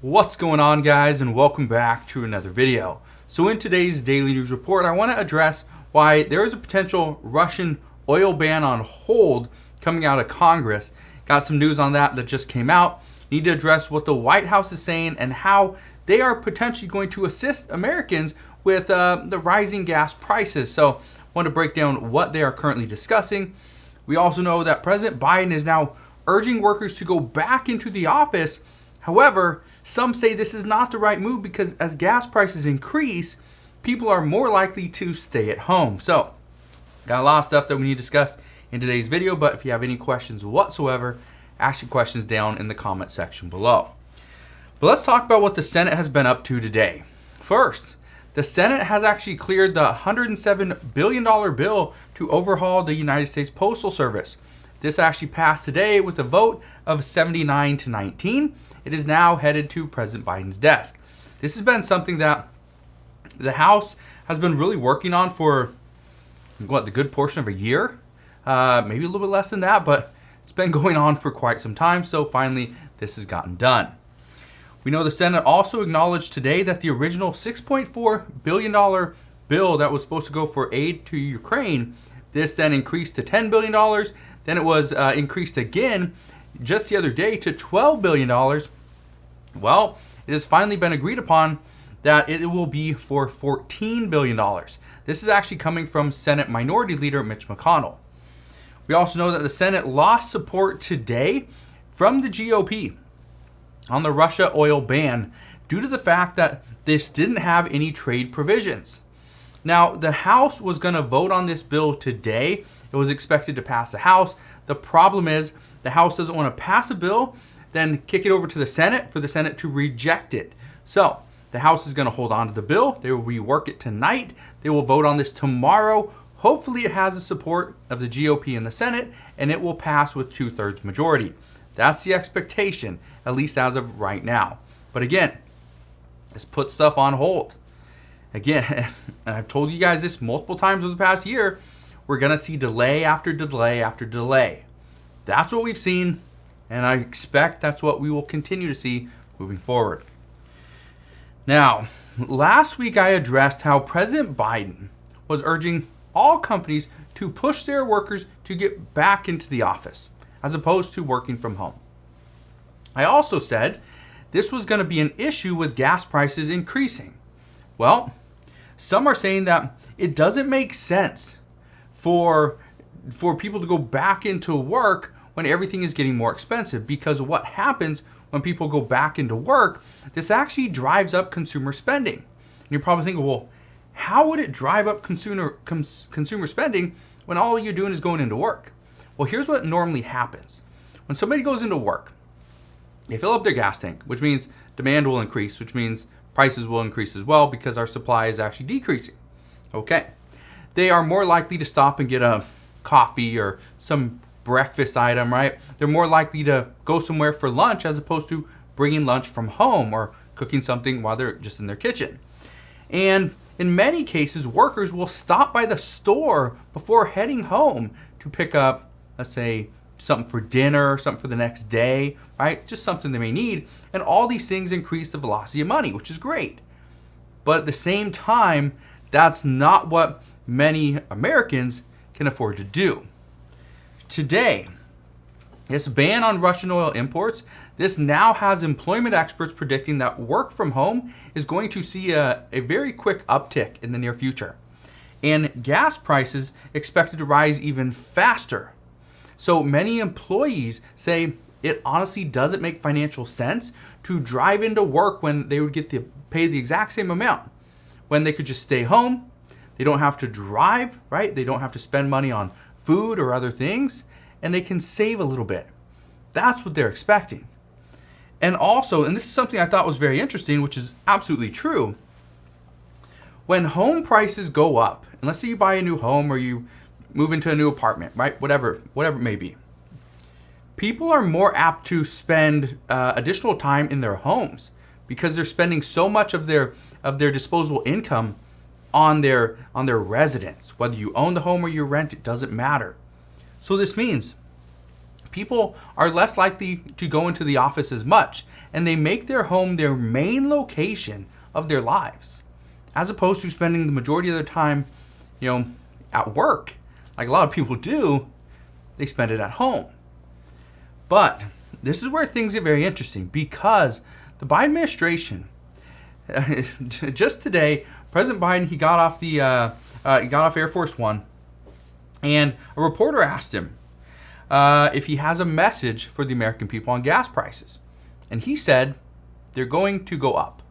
What's going on, guys, and welcome back to another video. So in today's daily news report, I want to address why there is a potential Russian oil ban on hold coming out of Congress. Got some news on that just came out. Need to address what the White House is saying and how they are potentially going to assist Americans with the rising gas prices. So I want to break down what they are currently discussing. We also know that President Biden is now urging workers to go back into the office. However, some say this is not the right move because as gas prices increase, people are more likely to stay at home. So, got a lot of stuff that we need to discuss in today's video, but if you have any questions whatsoever, ask your questions down in the comment section below. But let's talk about what the Senate has been up to today. First, the Senate has actually cleared the $107 billion bill to overhaul the United States Postal Service. This actually passed today with a vote of 79 to 19. It is now headed to President Biden's desk. This has been something that the House has been really working on for, the good portion of a year? Maybe a little bit less than that, but it's been going on for quite some time, so finally this has gotten done. We know the Senate also acknowledged today that the original $6.4 billion bill that was supposed to go for aid to Ukraine, this then increased to $10 billion. Then it was increased again just the other day to $12 billion. Well, it has finally been agreed upon that it will be for $14 billion. This is actually coming from Senate Minority Leader Mitch McConnell. We also know that the Senate lost support today from the GOP on the Russia oil ban due to the fact that this didn't have any trade provisions. Now, the House was going to vote on this bill today. It was expected to pass the House. The problem is the House doesn't want to pass a bill, then kick it over to the Senate for the Senate to reject it. So the House is going to hold on to the bill. They will rework it tonight. They will vote on this tomorrow. Hopefully it has the support of the GOP in the Senate, and it will pass with 2/3 majority. That's the expectation, at least as of right now. But again, this puts stuff on hold. Again, and I've told you guys this multiple times over the past year, we're going to see delay after delay after delay. That's what we've seen, and I expect that's what we will continue to see moving forward. Now, last week I addressed how President Biden was urging all companies to push their workers to get back into the office, as opposed to working from home. I also said this was going to be an issue with gas prices increasing. Well, some are saying that it doesn't make sense for people to go back into work when everything is getting more expensive, because what happens when people go back into work, this actually drives up consumer spending. And you're probably thinking, well, how would it drive up consumer spending when all you're doing is going into work? Well, here's what normally happens. When somebody goes into work, they fill up their gas tank, which means demand will increase, which means prices will increase as well because our supply is actually decreasing. Okay. They are more likely to stop and get a coffee or some breakfast item, right? They're more likely to go somewhere for lunch as opposed to bringing lunch from home or cooking something while they're just in their kitchen. And in many cases, workers will stop by the store before heading home to pick up, let's say, something for dinner, something for the next day, right? Just something they may need. And all these things increase the velocity of money, which is great. But at the same time, that's not what many Americans can afford to do. Today, this ban on Russian oil imports, this now has employment experts predicting that work from home is going to see a very quick uptick in the near future. And gas prices expected to rise even faster. So many employees say it honestly doesn't make financial sense to drive into work when they would get paid the exact same amount, when they could just stay home. They don't have to drive, right? They don't have to spend money on food or other things, and they can save a little bit. That's what they're expecting. And also, and this is something I thought was very interesting, which is absolutely true, when home prices go up, and let's say you buy a new home or you move into a new apartment, right? Whatever it may be. People are more apt to spend additional time in their homes because they're spending so much of their disposable income on their residence. Whether you own the home or you rent, it doesn't matter. So this means people are less likely to go into the office as much, and they make their home their main location of their lives, as opposed to spending the majority of their time, at work, like a lot of people do. They spend it at home. But this is where things get very interesting, because the Biden administration, just today, President Biden, he got off Air Force One, and a reporter asked him if he has a message for the American people on gas prices. And he said they're going to go up.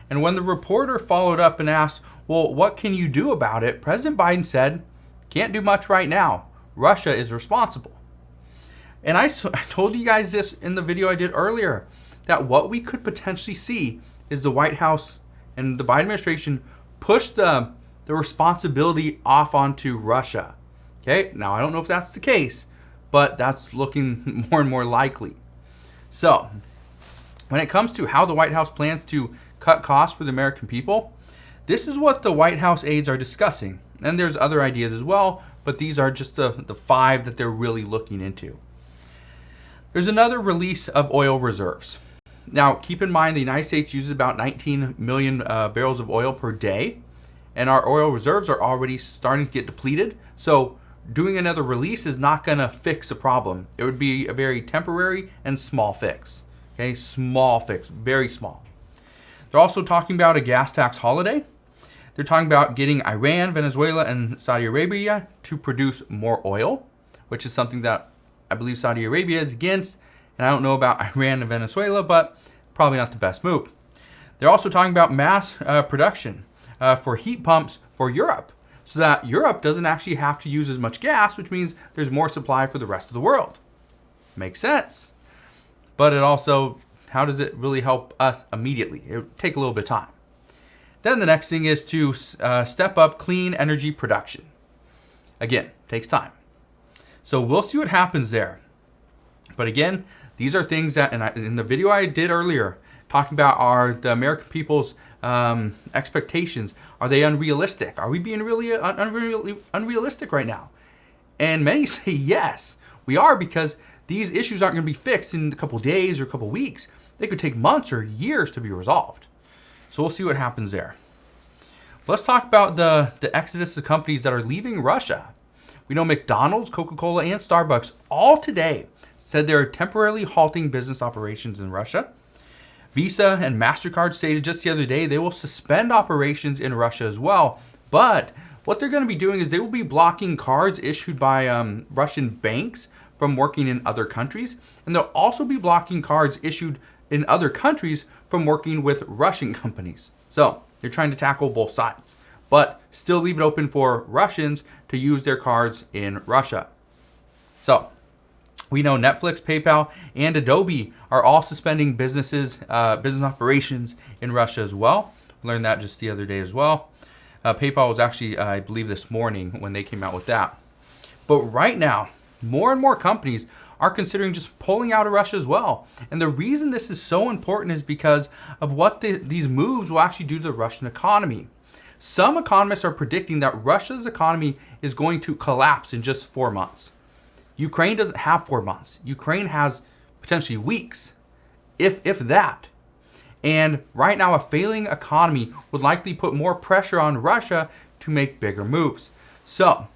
And when the reporter followed up and asked, well, what can you do about it? President Biden said, can't do much right now. Russia is responsible. And I told you guys this in the video I did earlier, that what we could potentially see is the White House and the Biden administration push the responsibility off onto Russia. Okay, now I don't know if that's the case, but that's looking more and more likely. So, when it comes to how the White House plans to cut costs for the American people, this is what the White House aides are discussing. And there's other ideas as well, but these are just the 5 that they're really looking into. There's another release of oil reserves. Now, keep in mind the United States uses about 19 million barrels of oil per day, and our oil reserves are already starting to get depleted. So doing another release is not going to fix the problem. It would be a very temporary and small fix. Okay, small fix, very small. They're also talking about a gas tax holiday. They're talking about getting Iran, Venezuela, and Saudi Arabia to produce more oil, which is something that I believe Saudi Arabia is against. And I don't know about Iran and Venezuela, but probably not the best move. They're also talking about mass production for heat pumps for Europe, so that Europe doesn't actually have to use as much gas, which means there's more supply for the rest of the world. Makes sense. But it also, how does it really help us immediately? It would take a little bit of time. Then the next thing is to step up clean energy production. Again, takes time. So we'll see what happens there. But again, these are things that, in the video I did earlier, talking about the American people's expectations. Are they unrealistic? Are we being really unrealistic right now? And many say yes, we are, because these issues aren't going to be fixed in a couple days or a couple weeks. They could take months or years to be resolved. So we'll see what happens there. Let's talk about the exodus of companies that are leaving Russia. We know McDonald's, Coca-Cola, and Starbucks all today said they're temporarily halting business operations in Russia. Visa and MasterCard stated just the other day they will suspend operations in Russia as well. But what they're going to be doing is they will be blocking cards issued by Russian banks from working in other countries. And they'll also be blocking cards issued in other countries from working with Russian companies. So they're trying to tackle both sides, but still leave it open for Russians to use their cards in Russia. So we know Netflix, PayPal, and Adobe are all suspending business operations in Russia as well. Learned that just the other day as well. PayPal was actually, I believe, this morning when they came out with that. But right now, more and more companies are considering just pulling out of Russia as well. And the reason this is so important is because of what these moves will actually do to the Russian economy. Some economists are predicting that Russia's economy is going to collapse in just 4 months. Ukraine doesn't have 4 months. Ukraine has potentially weeks, if that. And right now, a failing economy would likely put more pressure on Russia to make bigger moves. So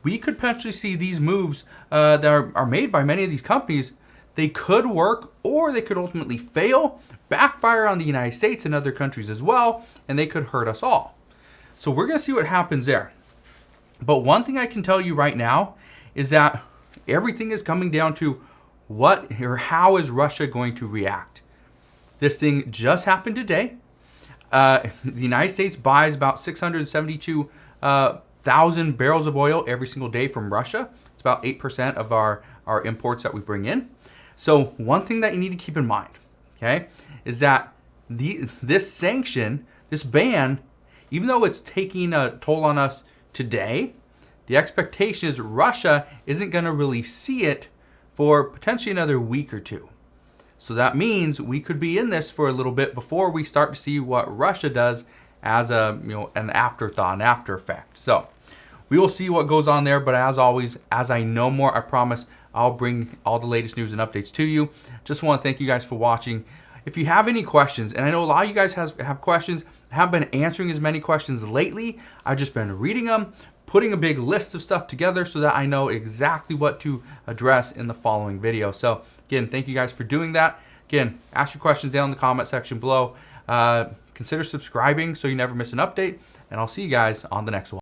we could potentially see these moves that are made by many of these companies. They could work, or they could ultimately fail, backfire on the United States and other countries as well, and they could hurt us all. So we're going to see what happens there. But one thing I can tell you right now is that everything is coming down to what or how is Russia going to react. This thing just happened today. The United States buys about 672,000 barrels of oil every single day from Russia. It's about 8% of our imports that we bring in. So one thing that you need to keep in mind, okay, is that this sanction, this ban, even though it's taking a toll on us today, the expectation is Russia isn't going to really see it for potentially another week or two. So that means we could be in this for a little bit before we start to see what Russia does as an afterthought, an after effect. So we will see what goes on there. But as always, as I know more, I promise I'll bring all the latest news and updates to you. Just want to thank you guys for watching. If you have any questions, and I know a lot of you guys have questions, I haven't been answering as many questions lately. I've just been reading them, putting a big list of stuff together so that I know exactly what to address in the following video. So again, thank you guys for doing that. Again, ask your questions down in the comment section below. Consider subscribing so you never miss an update, and I'll see you guys on the next one.